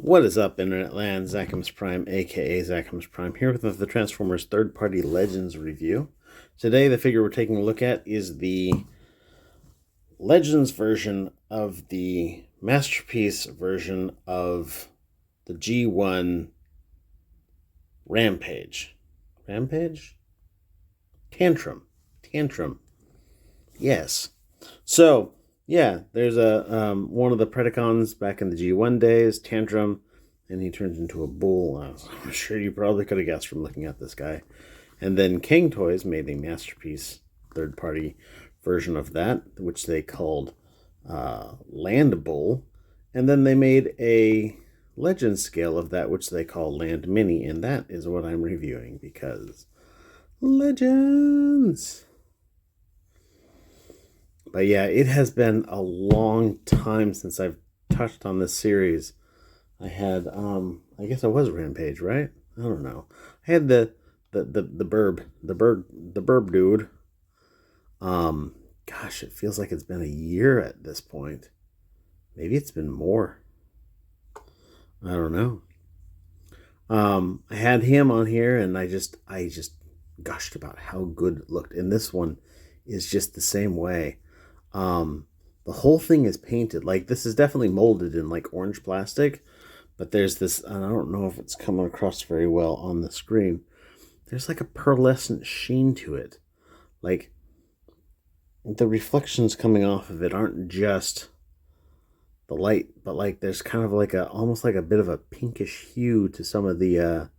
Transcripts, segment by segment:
What is up, Internet Land? Zacham's Prime, aka Zacham's Prime, here with the Transformers Third Party Legends review. Today, the figure we're taking a look at is the Legends version of the Masterpiece version of the G1 Rampage. Rampage? Tantrum. Yes. So, yeah, there's a one of the Predacons back in the G1 days, Tantrum, and he turns into a bull. I'm sure you probably could have guessed from looking at this guy. And then Cang Toys made a Masterpiece third-party version of that, which they called Land Bull. And then they made a Legend scale of that, which they call Landmini, and that is what I'm reviewing because Legends! But yeah, it has been a long time since I've touched on this series. I had, I guess I was Rampage, right? I don't know. I had the burb dude. Gosh, it feels like it's been a year at this point. Maybe it's been more. I don't know. I had him on here, and I just gushed about how good it looked. And this one is just the same way. The whole thing is painted. Like, this is definitely molded in like orange plastic, but there's this, and I don't know if it's coming across very well on the screen. There's like a pearlescent sheen to it. Like, the reflections coming off of it aren't just the light, but like there's kind of like almost like a bit of a pinkish hue to some of the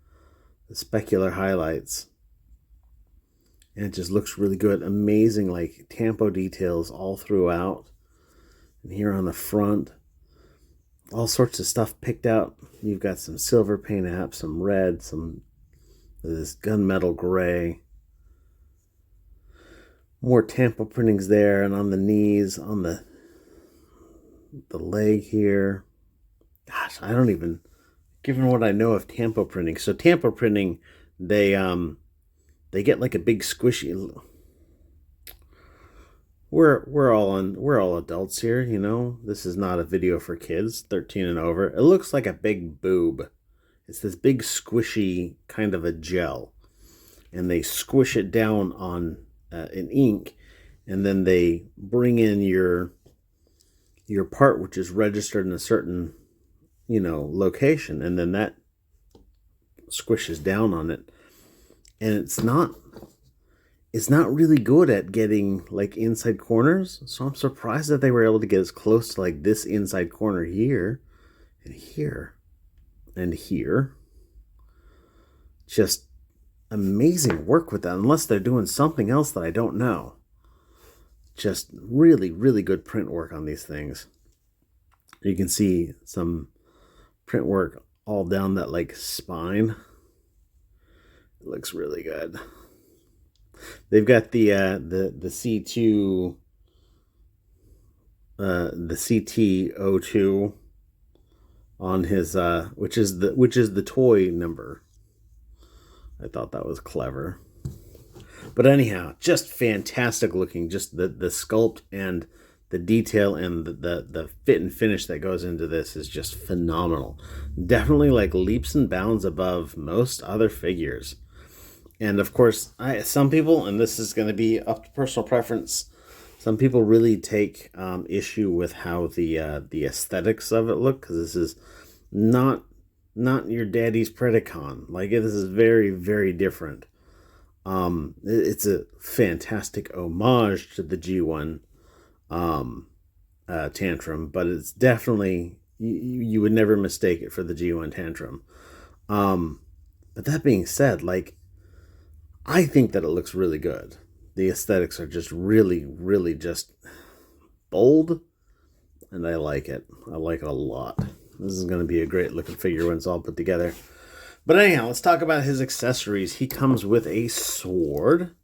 specular highlights. And it just looks really good. Amazing, like, tampo details all throughout. And here on the front, all sorts of stuff picked out. You've got some silver paint apps, some red, some this gunmetal gray. More tampo printings there, and on the knees, on the leg here. Gosh, I don't even, given what I know of tampo printing. So tampo printing, they get like a big squishy. We're all adults here, you know. This is not a video for kids, 13 and over. It looks like a big boob. It's this big squishy kind of a gel, and they squish it down on an ink, and then they bring in your part, which is registered in a certain, you know, location, and then that squishes down on it. And it's not really good at getting like inside corners. So I'm surprised that they were able to get as close to like this inside corner here and here and here. Just amazing work with that, unless they're doing something else that I don't know. Just really, really good print work on these things. You can see some print work all down that like spine. It looks really good. They've got the C2 the CT02 on his which is the toy number. I thought that was clever. But anyhow, just fantastic looking. Just the sculpt and the detail and the fit and finish that goes into this is just phenomenal. Definitely like leaps and bounds above most other figures. And of course, some people, and this is going to be up to personal preference, some people really take issue with how the aesthetics of it look, because this is not your daddy's Predacon. Like, this is very, very different. It's a fantastic homage to the G1 Tantrum, but it's definitely, you would never mistake it for the G1 Tantrum. But that being said, like, I think that it looks really good. The aesthetics are just really, really just bold, and I like it. I like it a lot. This is going to be a great looking figure when it's all put together. But anyhow, let's talk about his accessories. He comes with a sword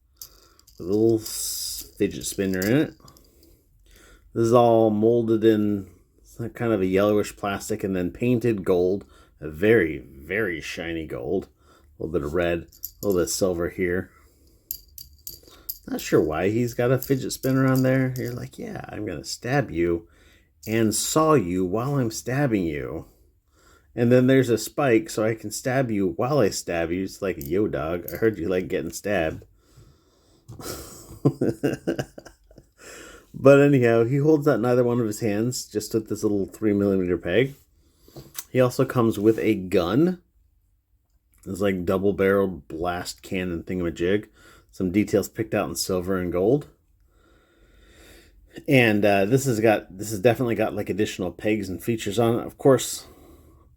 with a little fidget spinner in it. This is all molded in kind of a yellowish plastic and then painted gold. A very, very shiny gold. A little bit of red, a little bit of silver here. Not sure why he's got a fidget spinner on there. You're like, yeah, I'm going to stab you and saw you while I'm stabbing you. And then there's a spike, so I can stab you while I stab you. It's like, yo, dog, I heard you like getting stabbed. But anyhow, he holds that in either one of his hands, just with this little 3mm peg. He also comes with a gun. It's like double-barreled blast cannon thingamajig. Some details picked out in silver and gold. And this has definitely got like additional pegs and features on it. Of course,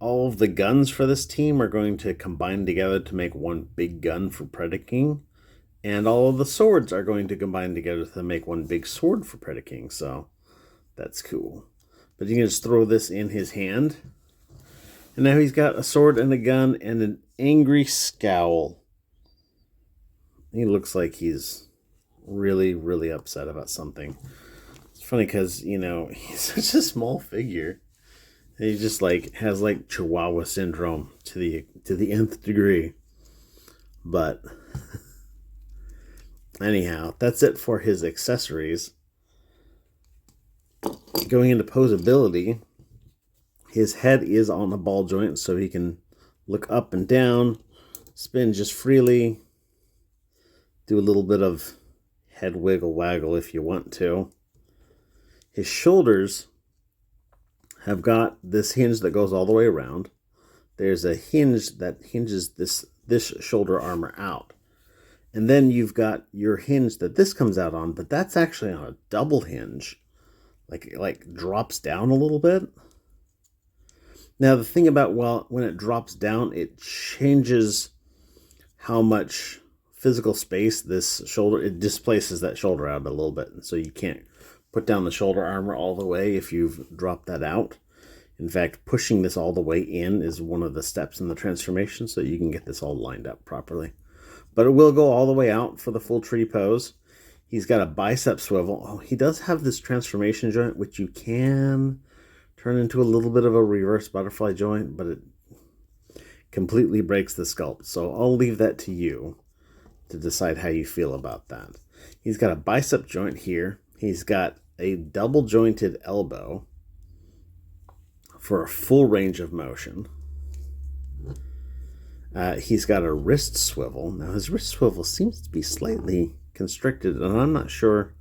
all of the guns for this team are going to combine together to make one big gun for Predaking. And all of the swords are going to combine together to make one big sword for Predaking. So that's cool. But you can just throw this in his hand. And now he's got a sword and a gun and an angry scowl. He looks like he's really, really upset about something. It's funny because, he's such a small figure. He just has Chihuahua syndrome to the nth degree. But anyhow, that's it for his accessories. Going into posability, his head is on a ball joint, so he can look up and down, spin just freely, do a little bit of head wiggle waggle if you want to. His shoulders have got this hinge that goes all the way around. There's a hinge that hinges this shoulder armor out. And then you've got your hinge that this comes out on, but that's actually on a double hinge. Like drops down a little bit. Now the thing about, when it drops down, it changes how much physical space it displaces that shoulder out a little bit. And so you can't put down the shoulder armor all the way if you've dropped that out. In fact, pushing this all the way in is one of the steps in the transformation, so you can get this all lined up properly. But it will go all the way out for the full tree pose. He's got a bicep swivel. Oh, he does have this transformation joint, which you can turn into a little bit of a reverse butterfly joint, but it completely breaks the sculpt. So I'll leave that to you to decide how you feel about that. He's got a bicep joint here. He's got a double jointed elbow for a full range of motion. He's got a wrist swivel. Now his wrist swivel seems to be slightly constricted, and I'm not sure.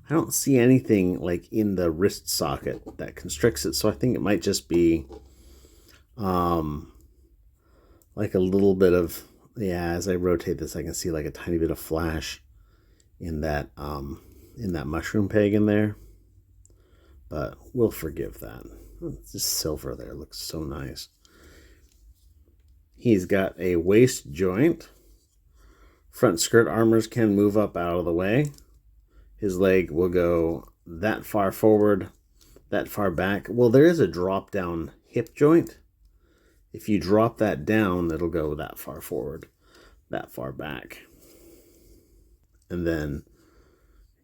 I don't see anything in the wrist socket that constricts it, so I think it might just be a little bit of, as I rotate this, I can see a tiny bit of flash in that mushroom peg in there. But we'll forgive that. It's just silver there. It looks so nice. He's got a waist joint. Front skirt armors can move up out of the way. His leg will go that far forward, that far back. Well, there is a drop down hip joint. If you drop that down, it'll go that far forward, that far back. And then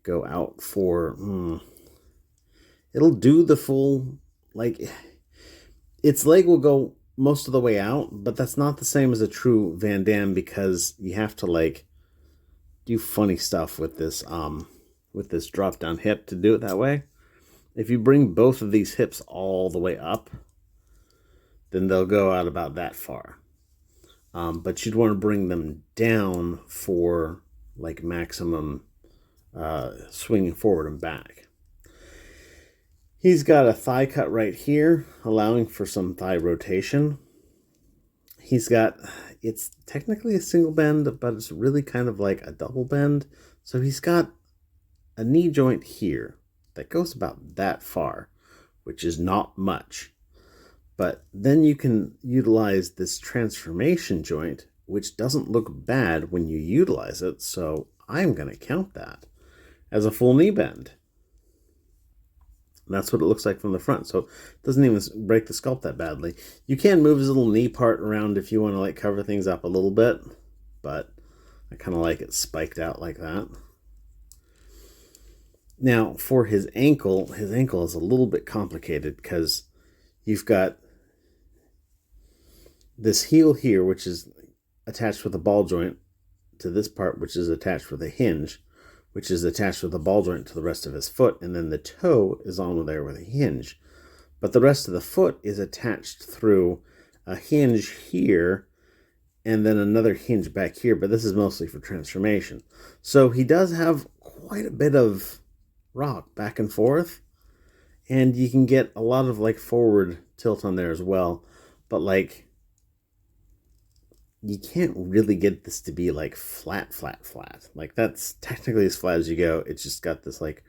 go out for, it'll do the full, its leg will go most of the way out, but that's not the same as a true Van Damme, because you have to do funny stuff with this drop down hip to do it that way. If you bring both of these hips all the way up, then they'll go out about that far. But you'd want to bring them down for maximum swinging forward and back. He's got a thigh cut right here, allowing for some thigh rotation. It's technically a single bend, but it's really kind of like a double bend. So he's got a knee joint here that goes about that far, which is not much. But then you can utilize this transformation joint, which doesn't look bad when you utilize it. So I'm going to count that as a full knee bend. And that's what it looks like from the front. So it doesn't even break the sculpt that badly. You can move his little knee part around if you want to cover things up a little bit. But I kind of like it spiked out like that. Now for his ankle is a little bit complicated, because you've got this heel here, which is attached with a ball joint to this part, which is attached with a hinge, which is attached with a ball joint to the rest of his foot, and then the toe is on there with a hinge. But the rest of the foot is attached through a hinge here and then another hinge back here, but this is mostly for transformation. So he does have quite a bit of rock back and forth, and you can get a lot of like forward tilt on there as well, but like you can't really get this to be like flat. Like that's technically as flat as you go. It's just got this like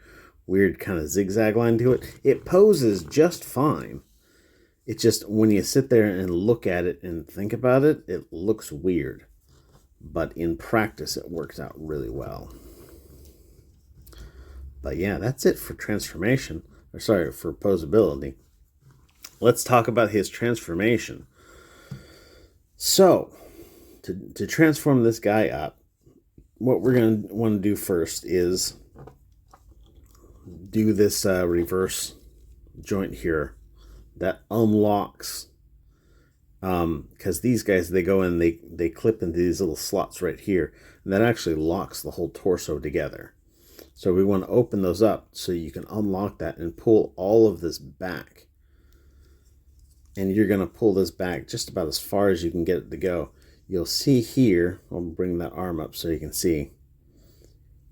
weird kind of zigzag line to it. It poses just fine. It's just when you sit there and look at it and think about it, it looks weird. But in practice, it works out really well. But yeah, that's it for transformation. Or sorry, for posability. Let's talk about his transformation. So, to transform this guy up, what we're going to want to do first is do this reverse joint here that unlocks, because these guys, they go in, they clip into these little slots right here, and that actually locks the whole torso together. So we want to open those up so you can unlock that and pull all of this back. And you're going to pull this back just about as far as you can get it to go. You'll see here, I'll bring that arm up so you can see.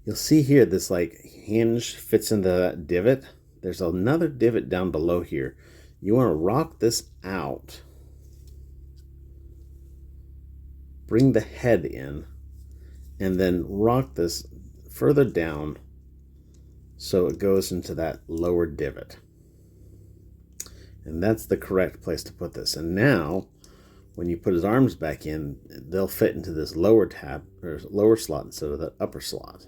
You'll see here this like hinge fits into that divot. There's another divot down below here. You want to rock this out. Bring the head in and then rock this further down so it goes into that lower divot. And that's the correct place to put this. And now, when you put his arms back in, they'll fit into this lower tab or lower slot instead of the upper slot.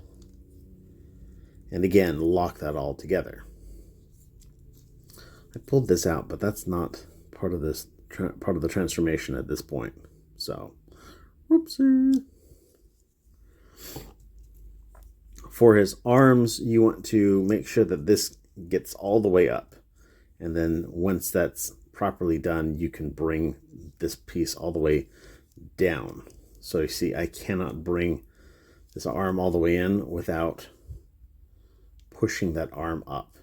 And again, lock that all together. I pulled this out, but that's not part of this part of the transformation at this point. So, whoopsie. For his arms, you want to make sure that this gets all the way up. And then once that's properly done, you can bring this piece all the way down. So you see, I cannot bring this arm all the way in without pushing that arm up.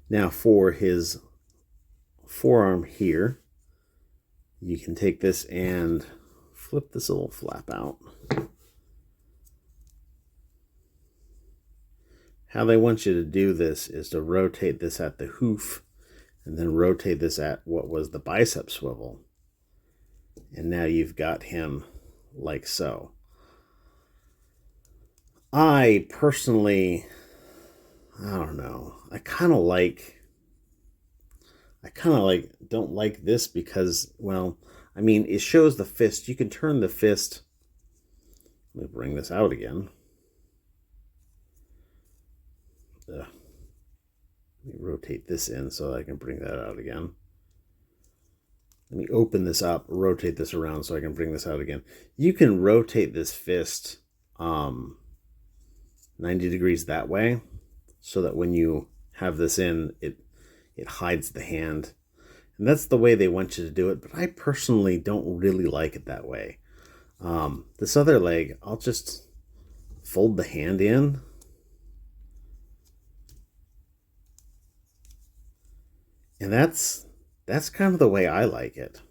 Now for his forearm here, you can take this and flip this little flap out. How they want you to do this is to rotate this at the hoof and then rotate this at what was the bicep swivel. And now you've got him like so. I personally, I don't know. I kind of don't like this because, well, I mean, it shows the fist. You can turn the fist. Let me bring this out again. Let me rotate this in so I can bring that out again. Let me open this up, rotate this around so I can bring this out again. You can rotate this fist 90 degrees that way so that when you have this in, it hides the hand. And that's the way they want you to do it, but I personally don't really like it that way. This other leg, I'll just fold the hand in. And that's kind of the way I like it.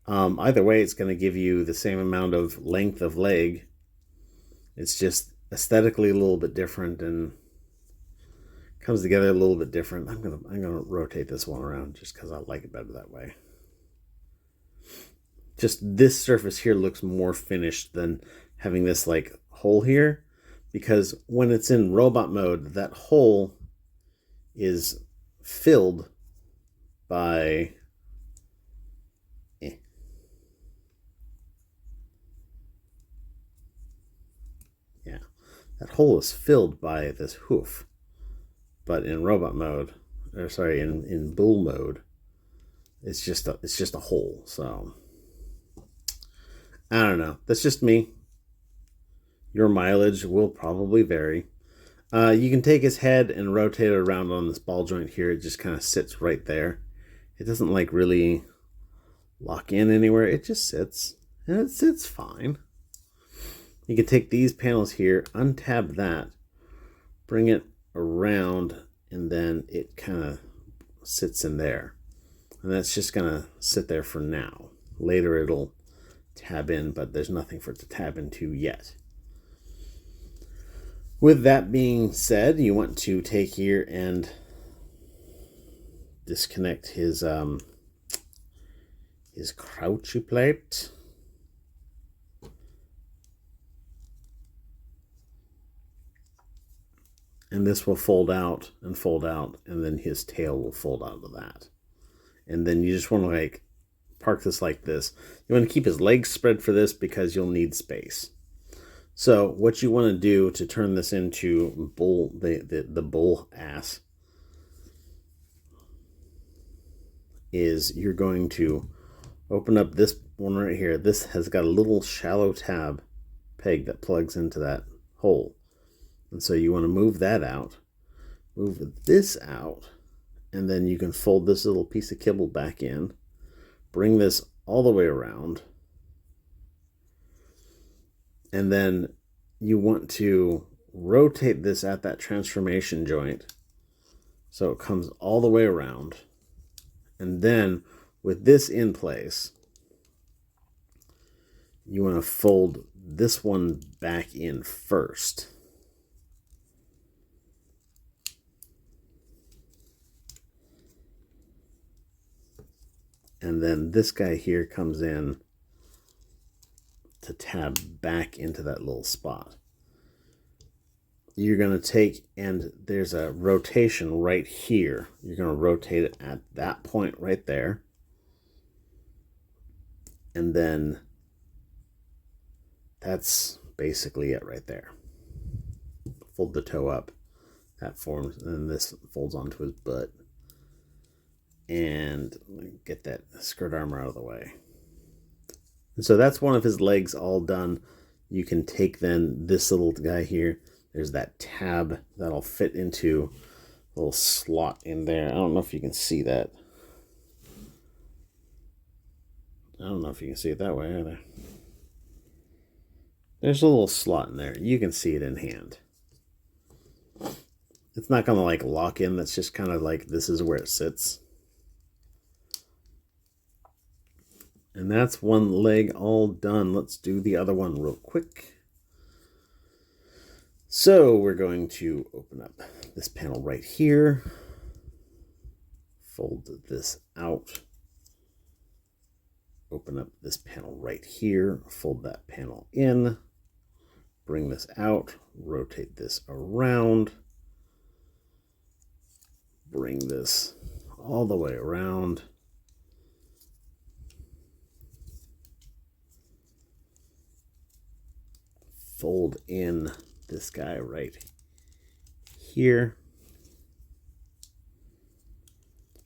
Either way, it's going to give you the same amount of length of leg. It's just aesthetically a little bit different and comes together a little bit different. I'm gonna rotate this one around just because I like it better that way. Just this surface here looks more finished than having this like hole here, because when it's in robot mode, that hole is filled by that hole is filled by this hoof. But in robot mode, or sorry, in bull mode, it's just a hole. So I don't know. That's just me. Your mileage will probably vary. You can take his head and rotate it around on this ball joint here. It just kind of sits right there. It doesn't like really lock in anywhere. It just sits, and it sits fine. You can take these panels here, untab that, bring it around, and then it kind of sits in there. And that's just going to sit there for now. Later it'll tab in, but there's nothing for it to tab into yet. With that being said, you want to take here and disconnect his crouchy plate. And this will fold out, and then his tail will fold out of that. And then you just want to like park this like this. You want to keep his legs spread for this because you'll need space. So what you want to do to turn this into the bull ass is you're going to open up this one right here. This has got a little shallow tab peg that plugs into that hole. And so you want to move that out, move this out, and then you can fold this little piece of kibble back in, bring this all the way around, and then you want to rotate this at that transformation joint so it comes all the way around. And then with this in place, you want to fold this one back in first. And then this guy here comes in to tab back into that little spot. You're going to take, and there's a rotation right here. You're going to rotate it at that point right there. And then that's basically it right there. Fold the toe up. That forms, and this folds onto his butt. And get that skirt armor out of the way. And so that's one of his legs all done. You can take then this little guy here. There's that tab that'll fit into a little slot in there. I don't know if you can see that. I don't know if you can see it that way either. There's a little slot in there. You can see it in hand. It's not going to like lock in. That's just kind of like this is where it sits. And that's one leg all done. Let's do the other one real quick. So we're going to open up this panel right here. Fold this out. Open up this panel right here. Fold that panel in. Bring this out. Rotate this around. Bring this all the way around. Fold in this guy right here.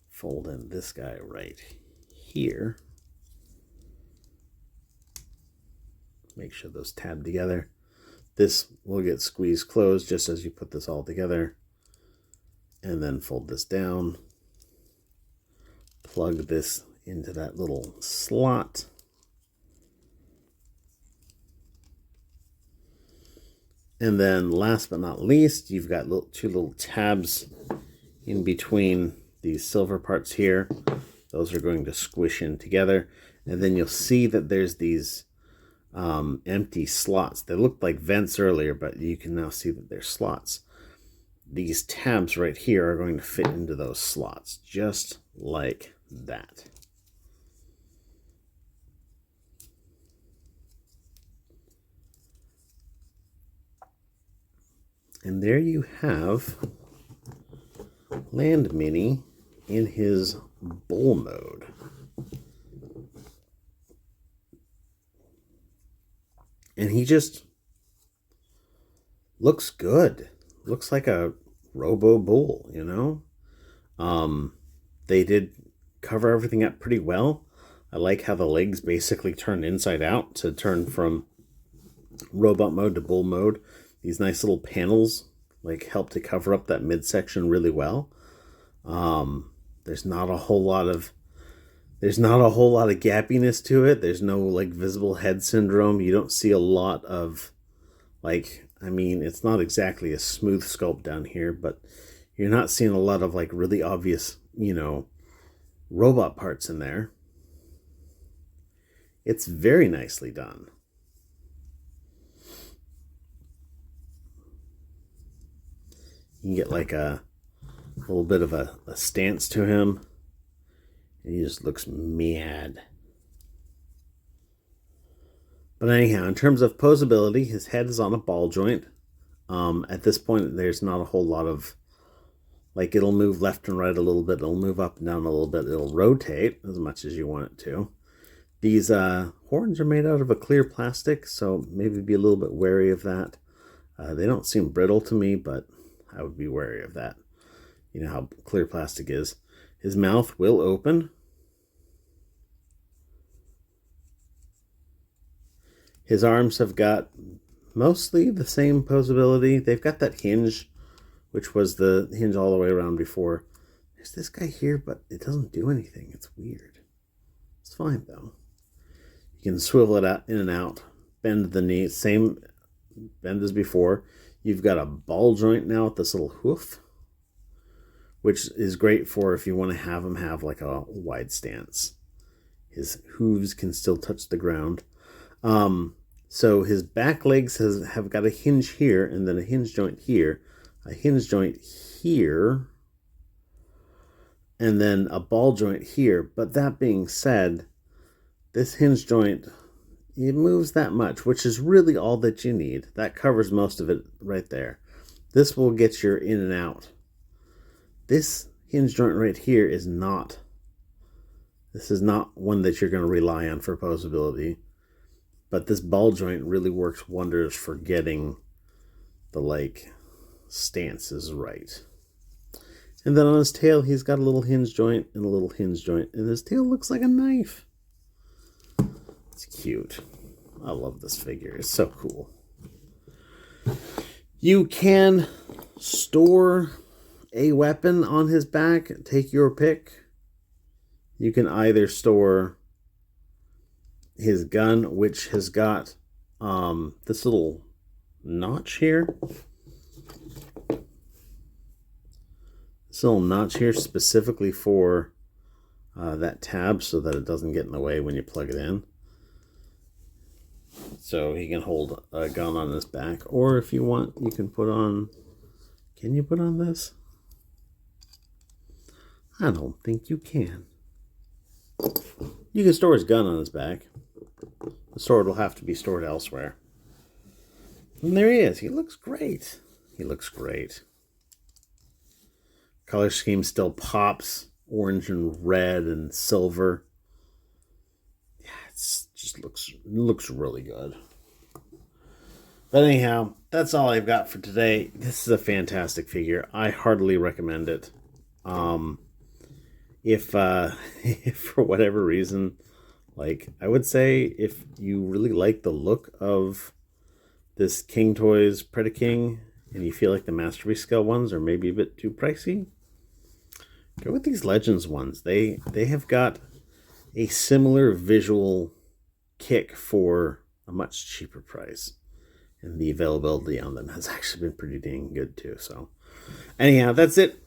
Fold in this guy right here. Make sure those tab together. This will get squeezed closed just as you put this all together. And then fold this down. Plug this into that little slot. And then last but not least, you've got two little tabs in between these silver parts here. Those are going to squish in together. And then you'll see that there's these empty slots. They looked like vents earlier, but you can now see that they're slots. These tabs right here are going to fit into those slots, just like that. And there you have Landmini in his bull mode. And he just looks good. Looks like a robo bull, you know? They did cover everything up pretty well. I like how the legs basically turn inside out to turn from robot mode to bull mode. These nice little panels like help to cover up that midsection really well. There's not a whole lot of gappiness to it. There's no like visible head syndrome. You don't see a lot of like, I mean, it's not exactly a smooth sculpt down here, but You're not seeing a lot of like really obvious, robot parts in there. It's very nicely done. You can get like a little bit of a stance to him. And he just looks mad. But anyhow, in terms of posability, his head is on a ball joint. At this point, there's not a whole lot of, like, it'll move left and right a little bit. It'll move up and down a little bit. It'll rotate as much as you want it to. These horns are made out of a clear plastic, so maybe be a little bit wary of that. They don't seem brittle to me, but I would be wary of that. You know how clear plastic is. His mouth will open. His arms have got mostly the same posability. They've got that hinge, which was the hinge all the way around before. There's this guy here, but it doesn't do anything. It's weird. It's fine, though. You can swivel it out, in and out, bend the knee, same bend as before. You've got a ball joint now with this little hoof, which is great for if you want to have him have like a wide stance. His hooves can still touch the ground. So his back legs have got a hinge here, and then a hinge joint here, a hinge joint here, and then a ball joint here. But that being said, this hinge joint, it moves that much, which is really all that you need. That covers most of it right there. This will get your in and out. This hinge joint right here is not. This is not one that you're going to rely on for posability. But this ball joint really works wonders for getting the stances right. And then on his tail, he's got a little hinge joint and a little hinge joint. And his tail looks like a knife. It's cute. I love this figure. It's so cool. You can store a weapon on his back. Take your pick. You can either store his gun, which has got this little notch here. This little notch here specifically for that tab so that it doesn't get in the way when you plug it in. So he can hold a gun on his back. Or if you want, you can put on... Can you put on this? I don't think you can. You can store his gun on his back. The sword will have to be stored elsewhere. And there he is. He looks great. He looks great. Color scheme still pops. Orange and red and silver. Yeah, it just looks really good. But anyhow, that's all I've got for today. This is a fantastic figure. I heartily recommend it. If for whatever reason, I would say if you really like the look of this King Toys Predaking and you feel like the Masterpiece Scale ones are maybe a bit too pricey, go with these Legends ones. They have got a similar visual kick for a much cheaper price. And the availability on them has actually been pretty dang good too. So anyhow, that's it.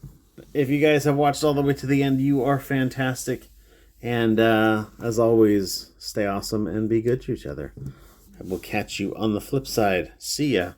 If you guys have watched all the way to the end, you are fantastic. And as always, stay awesome and be good to each other. I will catch you on the flip side. See ya.